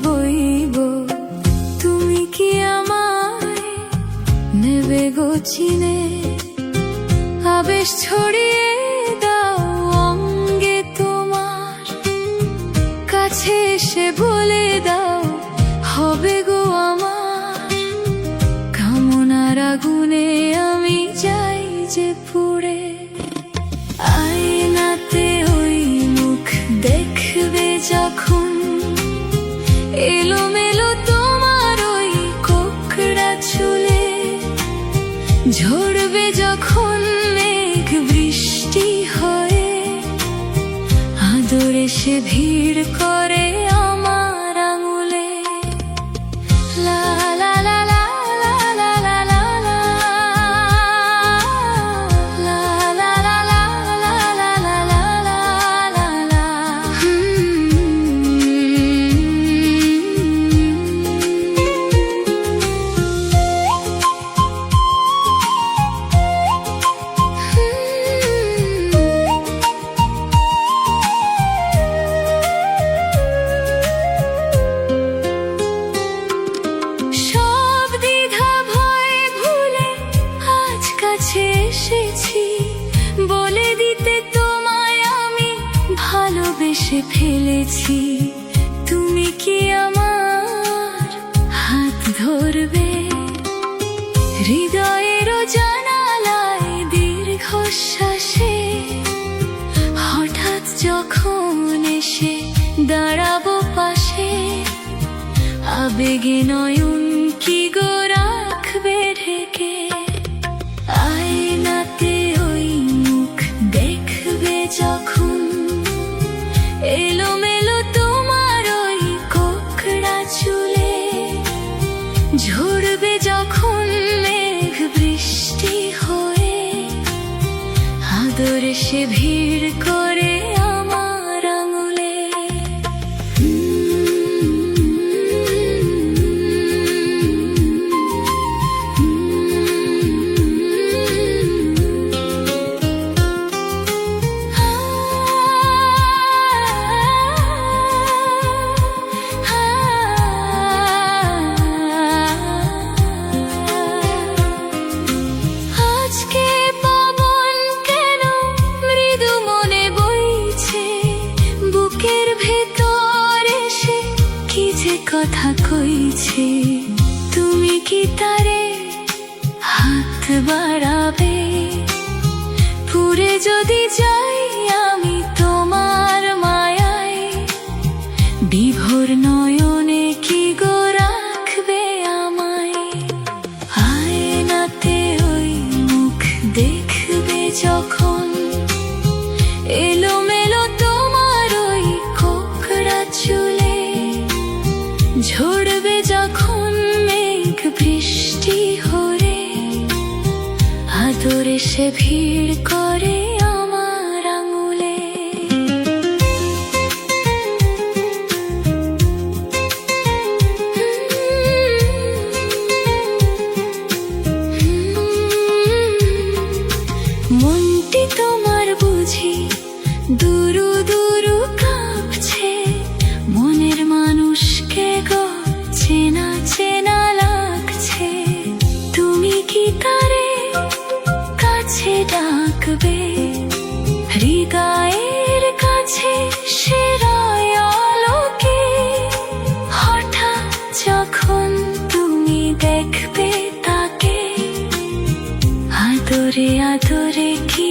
বইব, তুমি কি আমায় নেবে গো চিনে? আবেশ ছড়িয়ে দাও অঙ্গে তোমার, কাছে এসে বলে দাও হবে গো আমার। কামনার আগুনে আমি যাই যে পুড়ে, আয়নাতে ওই মুখ দেখবে যখন, এলোমেলো তোমার ওই কোকড়া চুলে, ঝরবে যখন মেঘ বৃষ্টি হয়ে, আদর এসে ভিড় করে আমার আঙুলে। লা লা লা লা লা লা লা লা লা, লা লা লা লা লা লা লা লা লা লা। এসেছি বলে দিতে তোমায় আমি ভালোবেসে ফেলেছি, তুমি কি আমার হাত ধরবে? হৃদয়েরও জানালায় দীর্ঘশ্বাসে হঠাৎ যখন এসে দাঁড়াবো পাশে, আবেগে নয়ন কি গো রাখবে ঢেকে? আয়নাতে ওই মুখ দেখবে যখন, এলোমেলো তোমার ওই কোকড়া চুলে, ঝরবে যখন মেঘ বৃষ্টি হয়ে, আদর এসে ভিড় করে আমার আঙুলে। কথা কইছে, তুমি কি তারে হাত বাড়াবে? পুরে যদি যাই আমি তোমার মায়ায়, বিভোর নয়নে কি গো রাখবে আমায়? আয়নাতে ওই মুখ দেখবে যখন, এলোমেলো তোমার ওই কোকড়া চুলে, ঝরবে যখন মেঘ বৃষ্টি হয়ে, আদর এসে ভিড় করে আমার আঙুলে। মনটি তোমার বুঝি দুরু দুরু কাঁপছে, মনের মানুষকে গো চেনা চেনা লাগছে, তুমি কি তারে কাছে ডাকবে? হৃদয়ের কাছে সেরায় আলোকে, হঠাৎ যখন তুমি দেখবে তাকে, আদরে আদরে কি